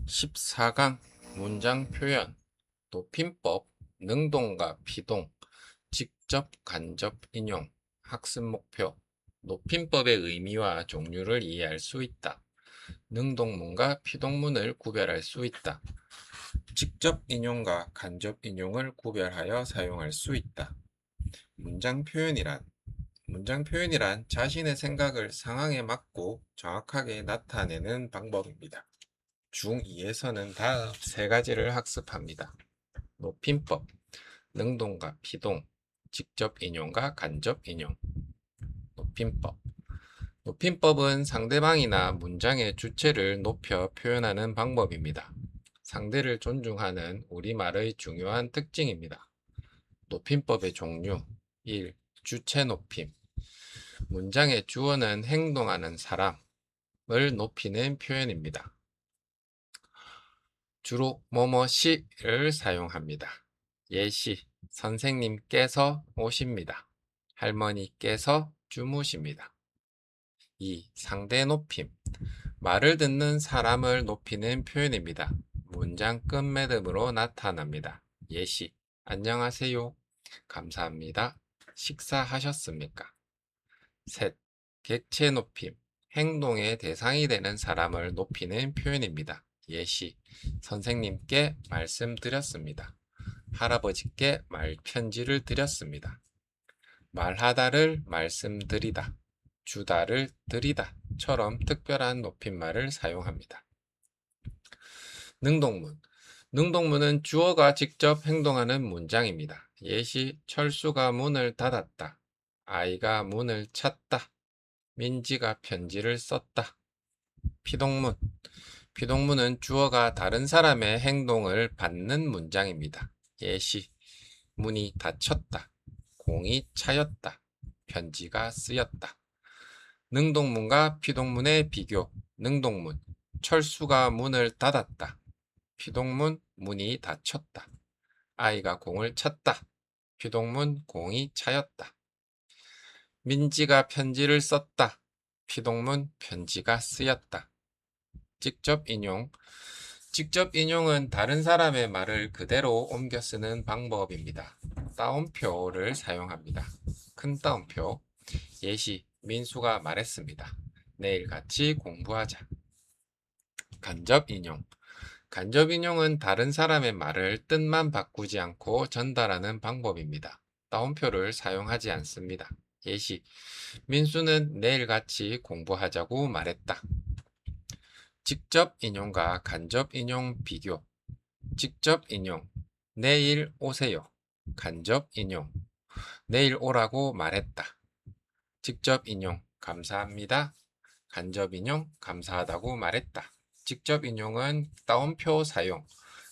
14강 문장 표현, 높임법, 능동과 피동, 직접 간접 인용, 학습 목표, 높임법의 의미와 종류를 이해할 수 있다. 능동문과 피동문을 구별할 수 있다. 직접 인용과 간접 인용을 구별하여 사용할 수 있다. 문장 표현이란 자신의 생각을 상황에 맞고 정확하게 나타내는 방법입니다. 중2에서는 다음 세 가지를 학습합니다. 높임법, 능동과 피동, 직접 인용과 간접 인용. 높임법. 높임법은 상대방이나 문장의 주체를 높여 표현하는 방법입니다. 상대를 존중하는 우리말의 중요한 특징입니다. 높임법의 종류. 1. 주체 높임. 문장의 주어는 행동하는 사람을 높이는 표현입니다. 주로 뭐뭐시를 사용합니다. 예시, 선생님께서 오십니다. 할머니께서 주무십니다. 2. 상대 높임. 말을 듣는 사람을 높이는 표현입니다. 문장 끝맺음으로 나타납니다. 예시, 안녕하세요. 감사합니다. 식사하셨습니까? 셋. 객체 높임. 행동의 대상이 되는 사람을 높이는 표현입니다. 예시, 선생님께 말씀드렸습니다. 할아버지께 말편지를 드렸습니다. 말하다를 말씀드리다, 주다를 드리다처럼 특별한 높임말을 사용합니다. 능동문. 능동문은 주어가 직접 행동하는 문장입니다. 예시, 철수가 문을 닫았다. 아이가 문을 찼다. 민지가 편지를 썼다. 피동문. 피동문은 주어가 다른 사람의 행동을 받는 문장입니다. 예시, 문이 닫혔다. 공이 차였다. 편지가 쓰였다. 능동문과 피동문의 비교. 능동문, 철수가 문을 닫았다. 피동문, 문이 닫혔다. 아이가 공을 찼다. 피동문, 공이 차였다. 민지가 편지를 썼다. 피동문, 편지가 쓰였다. 직접 인용. 직접 인용은 다른 사람의 말을 그대로 옮겨 쓰는 방법입니다. 따옴표를 사용합니다. 큰 따옴표. 예시, 민수가 말했습니다. 내일 같이 공부하자. 간접 인용. 간접 인용은 다른 사람의 말을 뜻만 바꾸지 않고 전달하는 방법입니다. 따옴표를 사용하지 않습니다. 예시, 민수는 내일 같이 공부하자고 말했다. 직접 인용과 간접 인용 비교. 직접 인용, 내일 오세요. 간접 인용, 내일 오라고 말했다. 직접 인용, 감사합니다. 간접 인용, 감사하다고 말했다. 직접 인용은 따옴표 사용,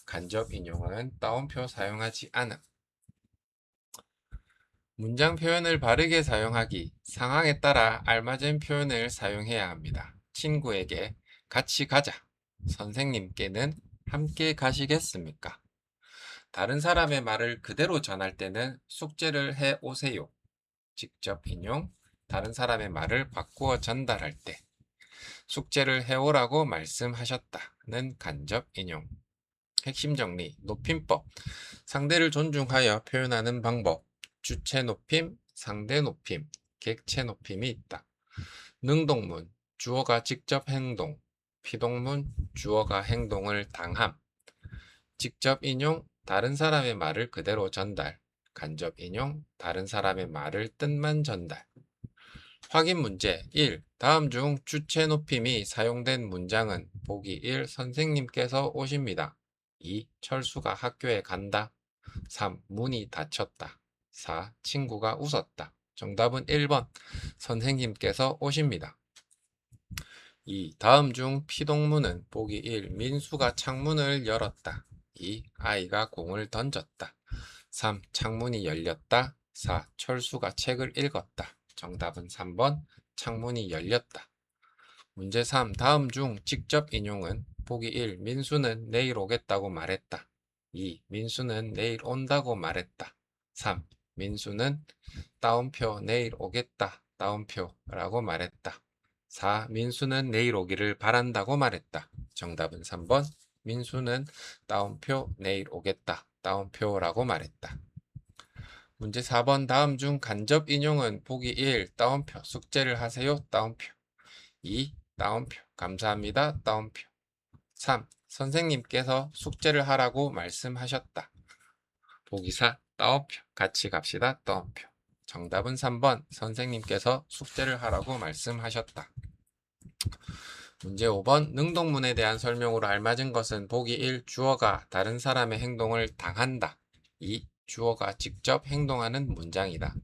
간접 인용은 따옴표 사용하지 않음. 문장 표현을 바르게 사용하기, 상황에 따라 알맞은 표현을 사용해야 합니다. 친구에게 같이 가자. 선생님께는 함께 가시겠습니까? 다른 사람의 말을 그대로 전할 때는 숙제를 해 오세요. 직접 인용, 다른 사람의 말을 바꾸어 전달할 때 숙제를 해오라고 말씀하셨다는 간접 인용. 핵심 정리, 높임법, 상대를 존중하여 표현하는 방법, 주체 높임, 상대 높임, 객체 높임이 있다. 능동문, 주어가 직접 행동, 피동문, 주어가 행동을 당함. 직접 인용, 다른 사람의 말을 그대로 전달. 간접 인용, 다른 사람의 말을 뜻만 전달. 확인 문제 1. 다음 중 주체 높임이 사용된 문장은 보기 1. 선생님께서 오십니다. 2. 철수가 학교에 간다. 3. 문이 닫혔다. 4. 친구가 웃었다. 정답은 1번. 선생님께서 오십니다. 2. 다음 중 피동문은 보기 1. 민수가 창문을 열었다. 2. 아이가 공을 던졌다. 3. 창문이 열렸다. 4. 철수가 책을 읽었다. 정답은 3번. 창문이 열렸다. 문제 3. 다음 중 직접 인용은 보기 1. 민수는 내일 오겠다고 말했다. 2. 민수는 내일 온다고 말했다. 3. 민수는 따옴표 내일 오겠다. 따옴표라고 말했다. 4. 민수는 내일 오기를 바란다고 말했다. 정답은 3번. 민수는 따옴표 내일 오겠다. 따옴표라고 말했다. 문제 4번 다음 중 간접 인용은 보기 1 따옴표 숙제를 하세요. 따옴표 2 따옴표 감사합니다. 따옴표 3 선생님께서 숙제를 하라고 말씀하셨다. 보기 4 따옴표 같이 갑시다. 따옴표 정답은 3번 선생님께서 숙제를 하라고 말씀하셨다. 문제 5번 능동문에 대한 설명으로 알맞은 것은 보기 1 주어가 다른 사람의 행동을 당한다. 2 주어가 직접 행동하는 문장이다.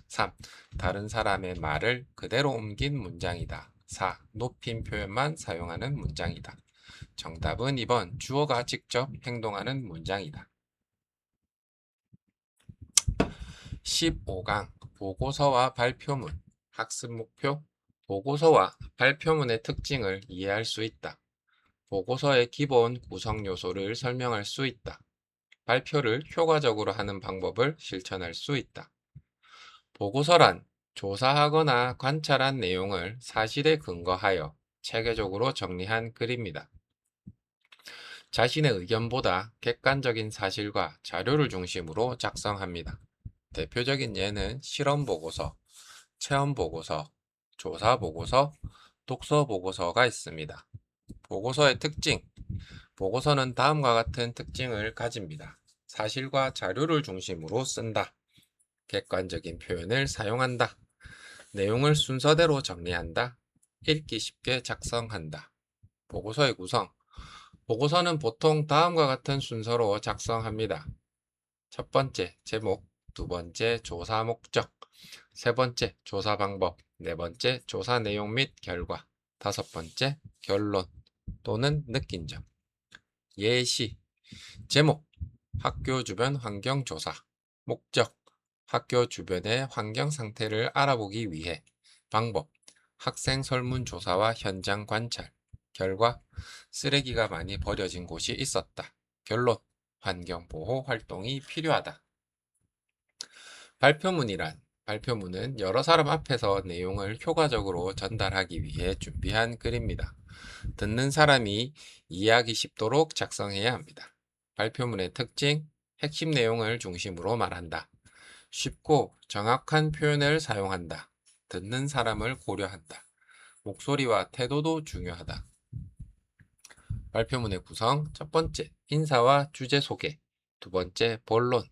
3 다른 사람의 말을 그대로 옮긴 문장이다. 4 높임 표현만 사용하는 문장이다. 정답은 2번 주어가 직접 행동하는 문장이다. 15강 보고서와 발표문 학습 목표 보고서와 발표문의 특징을 이해할 수 있다. 보고서의 기본 구성 요소를 설명할 수 있다. 발표를 효과적으로 하는 방법을 실천할 수 있다. 보고서란 조사하거나 관찰한 내용을 사실에 근거하여 체계적으로 정리한 글입니다. 자신의 의견보다 객관적인 사실과 자료를 중심으로 작성합니다. 대표적인 예는 실험보고서, 체험보고서, 조사보고서, 독서보고서가 있습니다. 보고서의 특징 보고서는 다음과 같은 특징을 가집니다. 사실과 자료를 중심으로 쓴다. 객관적인 표현을 사용한다. 내용을 순서대로 정리한다. 읽기 쉽게 작성한다. 보고서의 구성 보고서는 보통 다음과 같은 순서로 작성합니다. 첫 번째, 제목, 두 번째, 조사 목적, 세 번째, 조사 방법, 네 번째, 조사 내용 및 결과, 다섯 번째, 결론 또는 느낀 점. 예시, 제목, 학교 주변 환경 조사, 목적, 학교 주변의 환경 상태를 알아보기 위해, 방법, 학생 설문조사와 현장 관찰, 결과, 쓰레기가 많이 버려진 곳이 있었다. 결론, 환경보호 활동이 필요하다. 발표문이란 발표문은 여러 사람 앞에서 내용을 효과적으로 전달하기 위해 준비한 글입니다. 듣는 사람이 이해하기 쉽도록 작성해야 합니다. 발표문의 특징, 핵심 내용을 중심으로 말한다. 쉽고 정확한 표현을 사용한다. 듣는 사람을 고려한다. 목소리와 태도도 중요하다. 발표문의 구성 첫 번째, 인사와 주제 소개 두 번째, 본론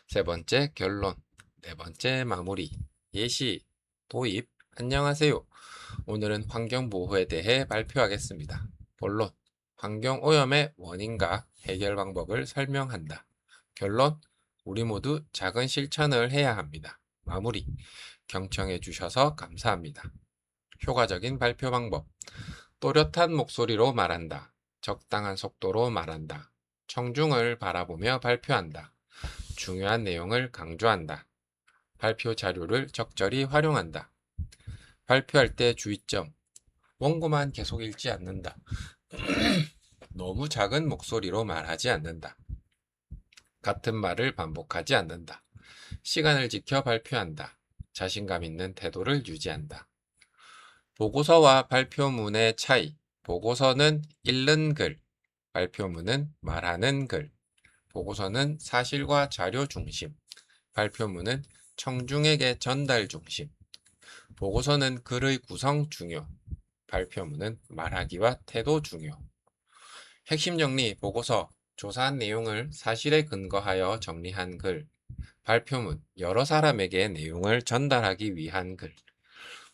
세 번째, 결론 네 번째, 마무리 예시, 도입 안녕하세요. 오늘은 환경보호에 대해 발표하겠습니다. 본론 환경오염의 원인과 해결 방법을 설명한다. 결론 우리 모두 작은 실천을 해야 합니다. 마무리 경청해 주셔서 감사합니다. 효과적인 발표 방법 또렷한 목소리로 말한다. 적당한 속도로 말한다. 청중을 바라보며 발표한다. 중요한 내용을 강조한다. 발표 자료를 적절히 활용한다. 발표할 때 주의점. 원고만 계속 읽지 않는다. 너무 작은 목소리로 말하지 않는다. 같은 말을 반복하지 않는다. 시간을 지켜 발표한다. 자신감 있는 태도를 유지한다. 보고서와 발표문의 차이. 보고서는 읽는 글, 발표문은 말하는 글. 보고서는 사실과 자료 중심, 발표문은 청중에게 전달 중심. 보고서는 글의 구성 중요, 발표문은 말하기와 태도 중요. 핵심 정리 보고서, 조사한 내용을 사실에 근거하여 정리한 글. 발표문, 여러 사람에게 내용을 전달하기 위한 글.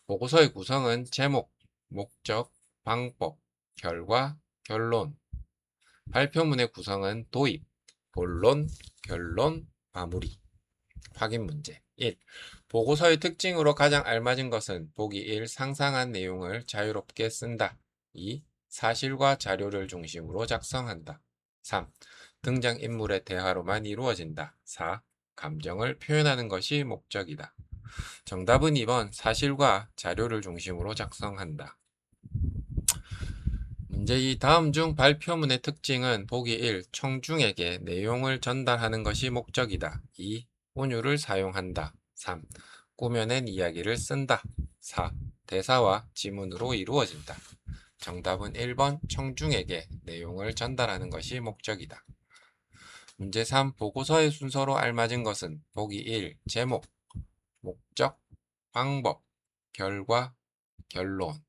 보고서의 구성은 제목, 목적, 방법, 결과, 결론. 발표문의 구성은 도입, 본론, 결론, 마무리. 확인 문제 1. 보고서의 특징으로 가장 알맞은 것은 보기 1. 상상한 내용을 자유롭게 쓴다. 2. 사실과 자료를 중심으로 작성한다. 3. 등장인물의 대화로만 이루어진다. 4. 감정을 표현하는 것이 목적이다. 정답은 2번 사실과 자료를 중심으로 작성한다. 문제 2. 다음 중 발표문의 특징은 보기 1. 청중에게 내용을 전달하는 것이 목적이다. 2. 온유를 사용한다. 3. 꾸며낸 이야기를 쓴다. 4. 대사와 지문으로 이루어진다. 정답은 1번 청중에게 내용을 전달하는 것이 목적이다. 문제 3. 보고서의 순서로 알맞은 것은 보기 1. 제목, 목적, 방법, 결과, 결론.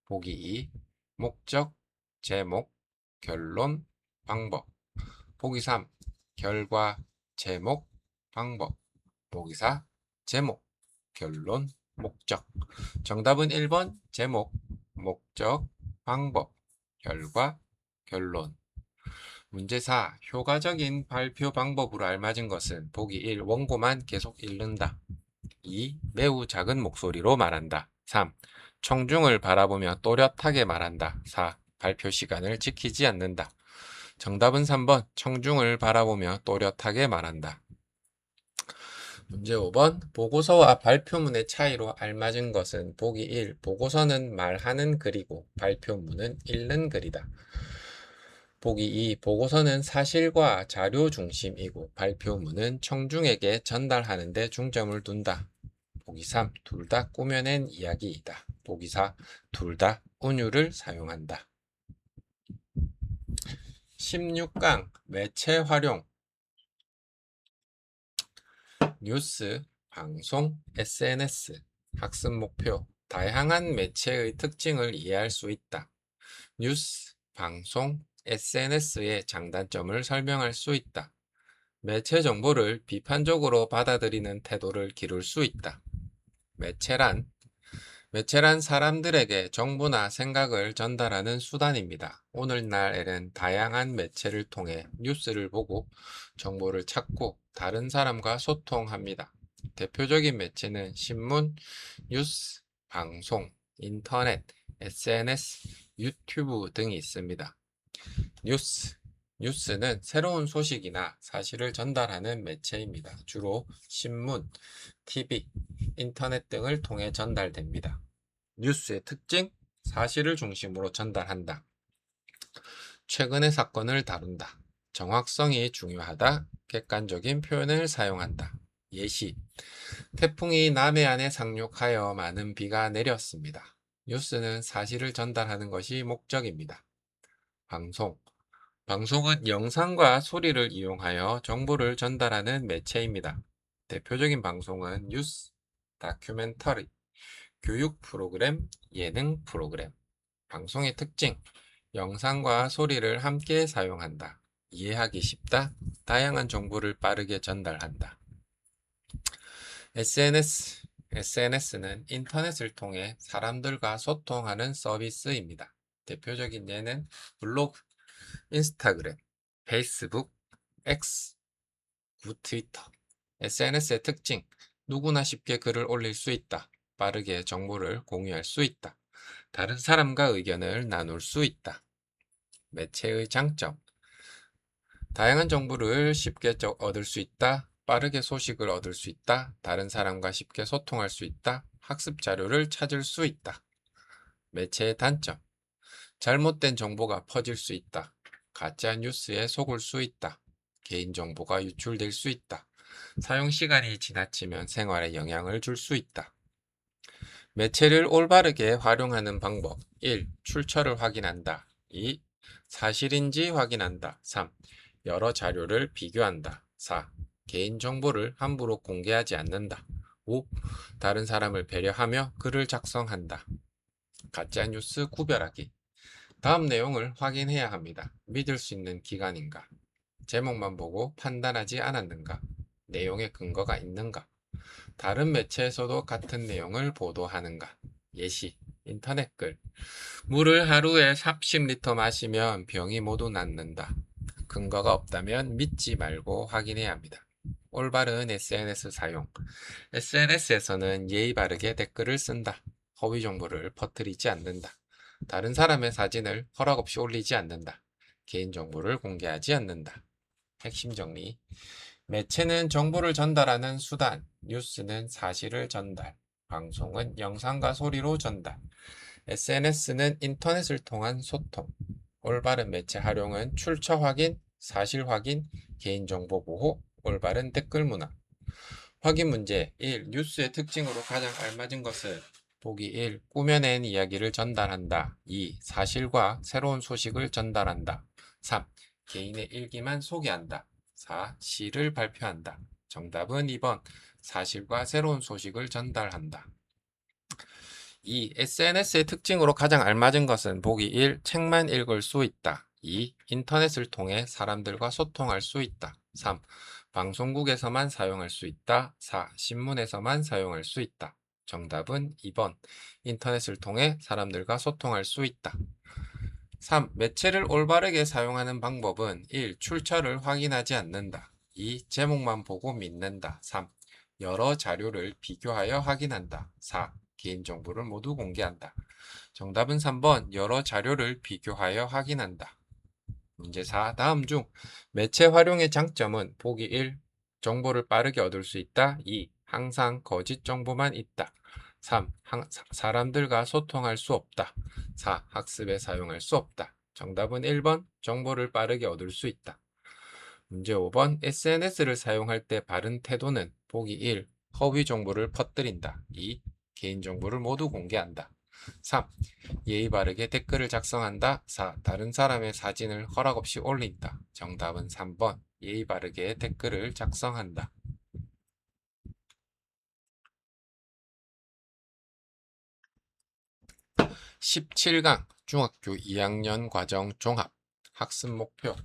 보기 2. 목적, 제목, 결론, 방법. 보기 3. 결과, 제목, 방법. 보기 4. 제목, 결론, 목적. 정답은 1번 제목, 목적, 방법, 결과, 결론. 문제 4. 효과적인 발표 방법으로 알맞은 것은 보기 1. 원고만 계속 읽는다. 2. 매우 작은 목소리로 말한다. 3. 청중을 바라보며 또렷하게 말한다. 4. 발표 시간을 지키지 않는다. 정답은 3번 청중을 바라보며 또렷하게 말한다. 문제 5번 보고서와 발표문의 차이로 알맞은 것은 보기 1. 보고서는 말하는 글이고 발표문은 읽는 글이다. 보기 2. 보고서는 사실과 자료 중심이고 발표문은 청중에게 전달하는 데 중점을 둔다. 보기 3. 둘 다 꾸며낸 이야기이다. 보기 4. 둘 다 운율을 사용한다. 16강 매체 활용. 뉴스, 방송, SNS, 학습 목표, 다양한 매체의 특징을 이해할 수 있다. 뉴스, 방송, SNS의 장단점을 설명할 수 있다. 매체 정보를 비판적으로 받아들이는 태도를 기를 수 있다. 매체란 사람들에게 정보나 생각을 전달하는 수단입니다. 오늘날에는 다양한 매체를 통해 뉴스를 보고 정보를 찾고 다른 사람과 소통합니다. 대표적인 매체는 신문, 뉴스, 방송, 인터넷, SNS, 유튜브 등이 있습니다. 뉴스는 새로운 소식이나 사실을 전달하는 매체입니다. 주로 신문, TV, 인터넷 등을 통해 전달됩니다. 뉴스의 특징, 사실을 중심으로 전달한다. 최근의 사건을 다룬다. 정확성이 중요하다. 객관적인 표현을 사용한다. 예시, 태풍이 남해안에 상륙하여 많은 비가 내렸습니다. 뉴스는 사실을 전달하는 것이 목적입니다. 방송은 영상과 소리를 이용하여 정보를 전달하는 매체입니다. 대표적인 방송은 뉴스, 다큐멘터리, 교육 프로그램, 예능 프로그램. 방송의 특징, 영상과 소리를 함께 사용한다. 이해하기 쉽다. 다양한 정보를 빠르게 전달한다. SNS는 인터넷을 통해 사람들과 소통하는 서비스입니다. 대표적인 예는 블로그, 인스타그램, 페이스북, X, 트위터. SNS의 특징, 누구나 쉽게 글을 올릴 수 있다. 빠르게 정보를 공유할 수 있다. 다른 사람과 의견을 나눌 수 있다. 매체의 장점, 다양한 정보를 쉽게 얻을 수 있다. 빠르게 소식을 얻을 수 있다. 다른 사람과 쉽게 소통할 수 있다. 학습 자료를 찾을 수 있다. 매체의 단점, 잘못된 정보가 퍼질 수 있다. 가짜 뉴스에 속을 수 있다. 개인정보가 유출될 수 있다. 사용 시간이 지나치면 생활에 영향을 줄 수 있다. 매체를 올바르게 활용하는 방법. 1. 출처를 확인한다. 2. 사실인지 확인한다. 3. 여러 자료를 비교한다. 4. 개인정보를 함부로 공개하지 않는다. 5. 다른 사람을 배려하며 글을 작성한다. 가짜뉴스 구별하기. 다음 내용을 확인해야 합니다. 믿을 수 있는 기관인가? 제목만 보고 판단하지 않았는가? 내용에 근거가 있는가? 다른 매체에서도 같은 내용을 보도하는가? 예시, 인터넷 글. 물을 하루에 30리터 마시면 병이 모두 낫는다. 근거가 없다면 믿지 말고 확인해야 합니다. 올바른 SNS 사용. SNS에서는 예의 바르게 댓글을 쓴다. 허위 정보를 퍼뜨리지 않는다. 다른 사람의 사진을 허락 없이 올리지 않는다. 개인정보를 공개하지 않는다. 핵심 정리. 매체는 정보를 전달하는 수단, 뉴스는 사실을 전달, 방송은 영상과 소리로 전달, SNS는 인터넷을 통한 소통. 올바른 매체 활용은 출처 확인, 사실 확인, 개인정보 보호, 올바른 댓글 문화. 확인 문제 1. 뉴스의 특징으로 가장 알맞은 것은 보기 1. 꾸며낸 이야기를 전달한다. 2. 사실과 새로운 소식을 전달한다. 3. 개인의 일기만 소개한다. 4. 시를 발표한다. 정답은 2번. 사실과 새로운 소식을 전달한다. 2. SNS의 특징으로 가장 알맞은 것은 보기 1. 책만 읽을 수 있다. 2. 인터넷을 통해 사람들과 소통할 수 있다. 3. 방송국에서만 사용할 수 있다. 4. 신문에서만 사용할 수 있다. 정답은 2번. 인터넷을 통해 사람들과 소통할 수 있다. 3. 매체를 올바르게 사용하는 방법은 1. 출처를 확인하지 않는다. 2. 제목만 보고 믿는다. 3. 여러 자료를 비교하여 확인한다. 4. 개인정보를 모두 공개한다. 정답은 3번. 여러 자료를 비교하여 확인한다. 문제 4. 다음 중 매체 활용의 장점은 보기 1. 정보를 빠르게 얻을 수 있다. 2. 항상 거짓 정보만 있다. 3. 사람들과 소통할 수 없다. 4. 학습에 사용할 수 없다. 정답은 1번. 정보를 빠르게 얻을 수 있다. 문제 5번. SNS를 사용할 때 바른 태도는 보기 1. 허위 정보를 퍼뜨린다. 2. 개인정보를 모두 공개한다. 3. 예의 바르게 댓글을 작성한다. 4. 다른 사람의 사진을 허락 없이 올린다. 정답은 3번. 예의 바르게 댓글을 작성한다. 17강 중학교 2학년 과정 종합 학습 목표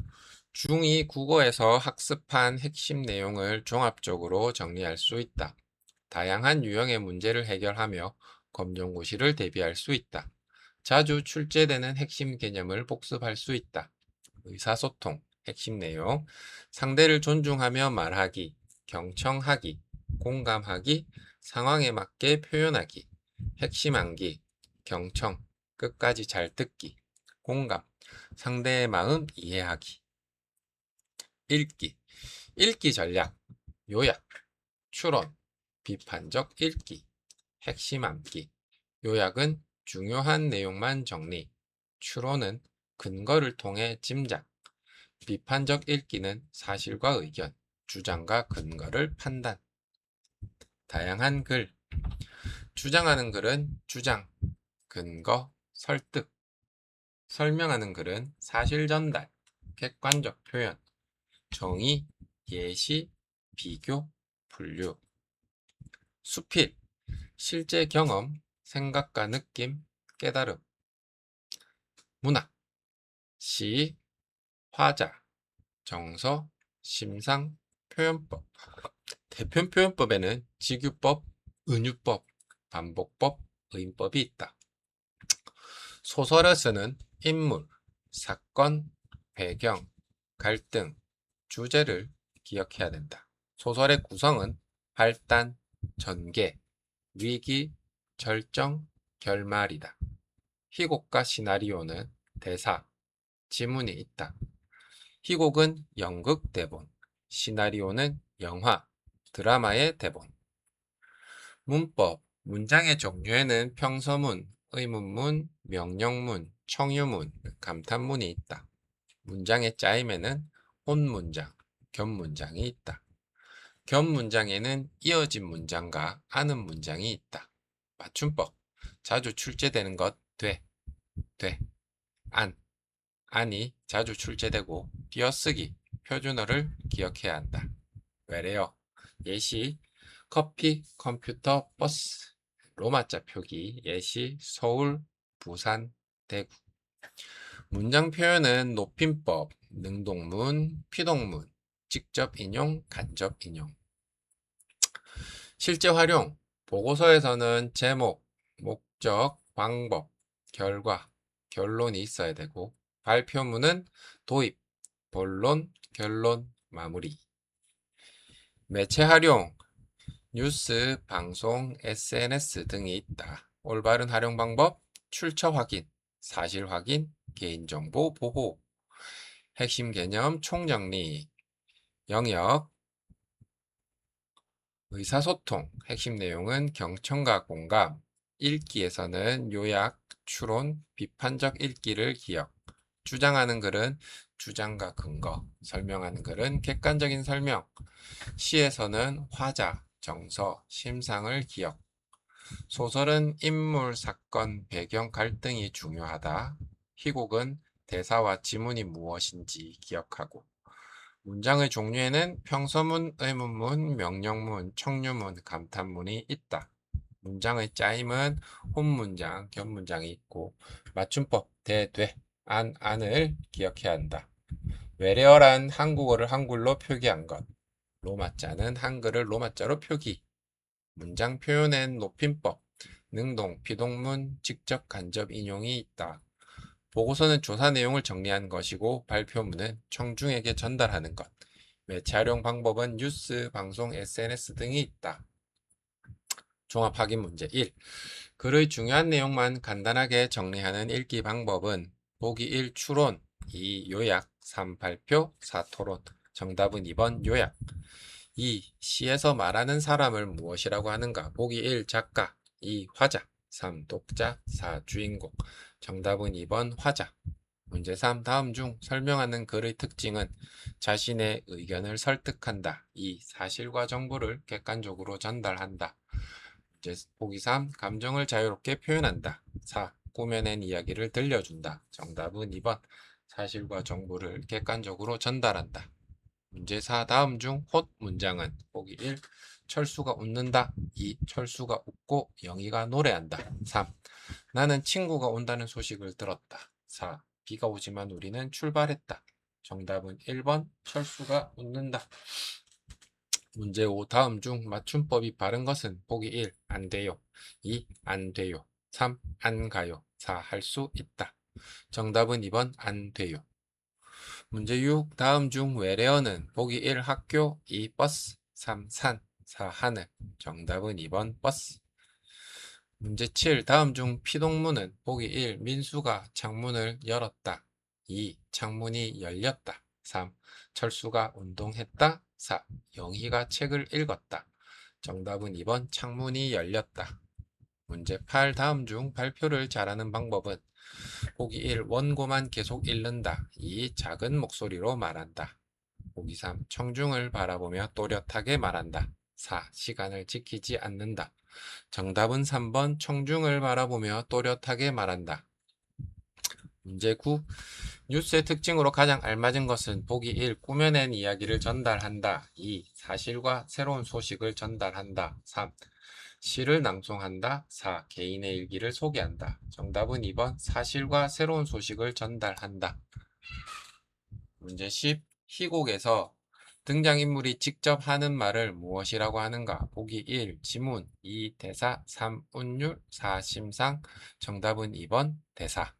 중2 국어에서 학습한 핵심 내용을 종합적으로 정리할 수 있다. 다양한 유형의 문제를 해결하며 검정고시를 대비할 수 있다. 자주 출제되는 핵심 개념을 복습할 수 있다. 의사소통, 핵심 내용, 상대를 존중하며 말하기, 경청하기, 공감하기, 상황에 맞게 표현하기, 핵심 암기, 경청, 끝까지 잘 듣기, 공감, 상대의 마음 이해하기. 읽기, 읽기 전략, 요약, 추론, 비판적 읽기, 핵심 암기, 요약은 중요한 내용만 정리, 추론은 근거를 통해 짐작, 비판적 읽기는 사실과 의견, 주장과 근거를 판단. 다양한 글, 주장하는 글은 주장, 근거, 설득, 설명하는 글은 사실 전달, 객관적 표현, 정의, 예시, 비교, 분류. 수필, 실제 경험, 생각과 느낌, 깨달음. 문학, 시, 화자, 정서, 심상, 표현법. 대표 표현법에는 직유법, 은유법, 반복법, 의인법이 있다. 소설에서는 인물, 사건, 배경, 갈등, 주제를 기억해야 된다. 소설의 구성은 발단, 전개, 위기, 절정, 결말이다. 희곡과 시나리오는 대사, 지문이 있다. 희곡은 연극 대본, 시나리오는 영화, 드라마의 대본. 문법, 문장의 종류에는 평서문, 의문문, 명령문, 청유문, 감탄문이 있다. 문장의 짜임에는 혼문장, 겹문장이 있다. 겹문장에는 이어진 문장과 아는 문장이 있다. 맞춤법, 자주 출제되는 것 돼, 안이 자주 출제되고 띄어쓰기, 표준어를 기억해야 한다. 외래어, 예시, 커피, 컴퓨터, 버스, 로마자 표기, 예시, 서울, 부산, 대구. 문장 표현은 높임법, 능동문, 피동문, 직접 인용, 간접 인용. 실제 활용, 보고서에서는 제목, 목적, 방법, 결과, 결론이 있어야 되고 발표문은 도입, 본론, 결론, 마무리. 매체 활용, 뉴스, 방송, SNS 등이 있다. 올바른 활용 방법, 출처 확인, 사실 확인, 개인정보 보호, 핵심 개념 총정리, 영역, 의사소통, 핵심 내용은 경청과 공감, 읽기에서는 요약, 추론, 비판적 읽기를 기억, 주장하는 글은 주장과 근거, 설명하는 글은 객관적인 설명, 시에서는 화자, 정서, 심상을 기억, 소설은 인물, 사건, 배경, 갈등이 중요하다. 희곡은 대사와 지문이 무엇인지 기억하고. 문장의 종류에는 평서문, 의문문, 명령문, 청유문, 감탄문이 있다. 문장의 짜임은 혼문장, 겹문장이 있고 맞춤법 대, 돼, 안을 기억해야 한다. 외래어란 한국어를 한글로 표기한 것. 로마자는 한글을 로마자로 표기. 문장 표현엔 높임법, 능동, 비동문, 직접 간접 인용이 있다. 보고서는 조사 내용을 정리한 것이고 발표문은 청중에게 전달하는 것. 매체 활용 방법은 뉴스, 방송, SNS 등이 있다. 종합 확인 문제 1. 글의 중요한 내용만 간단하게 정리하는 읽기 방법은 보기 1. 추론, 2. 요약, 3. 발표, 4. 토론. 정답은 2번 요약. 2. 시에서 말하는 사람을 무엇이라고 하는가? 보기 1. 작가, 2. 화자, 3. 독자, 4. 주인공. 정답은 2번 화자. 문제 3. 다음 중 설명하는 글의 특징은 자신의 의견을 설득한다. 2. 사실과 정보를 객관적으로 전달한다. 문제 보기 3. 감정을 자유롭게 표현한다. 4. 꾸며낸 이야기를 들려준다. 정답은 2번 사실과 정보를 객관적으로 전달한다. 문제 4. 다음 중 홑 문장은 보기 1. 철수가 웃는다. 2. 철수가 웃고 영희가 노래한다. 3. 나는 친구가 온다는 소식을 들었다. 4. 비가 오지만 우리는 출발했다. 정답은 1번 철수가 웃는다. 문제 5. 다음 중 맞춤법이 바른 것은 보기 1. 안 돼요. 2. 안 돼요. 3. 안 가요. 4. 할 수 있다. 정답은 2번 안 돼요. 문제 6. 다음 중 외래어는 보기 1. 학교, 2. 버스, 3. 산, 4. 하늘. 정답은 2번 버스. 문제 7. 다음 중 피동문은 보기 1. 민수가 창문을 열었다. 2. 창문이 열렸다. 3. 철수가 운동했다. 4. 영희가 책을 읽었다. 정답은 2번 창문이 열렸다. 문제 8. 다음 중 발표를 잘하는 방법은 보기 1. 원고만 계속 읽는다. 2. 작은 목소리로 말한다. 보기 3. 청중을 바라보며 또렷하게 말한다. 4. 시간을 지키지 않는다. 정답은 3번 청중을 바라보며 또렷하게 말한다. 문제 9. 뉴스의 특징으로 가장 알맞은 것은 보기 1. 꾸며낸 이야기를 전달한다. 2. 사실과 새로운 소식을 전달한다. 3. 시를 낭송한다. 4. 개인의 일기를 소개한다. 정답은 2번 사실과 새로운 소식을 전달한다. 문제 10. 희곡에서 등장인물이 직접 하는 말을 무엇이라고 하는가? 보기 1. 지문, 2. 대사, 3. 운율, 4. 심상. 정답은 2번 대사.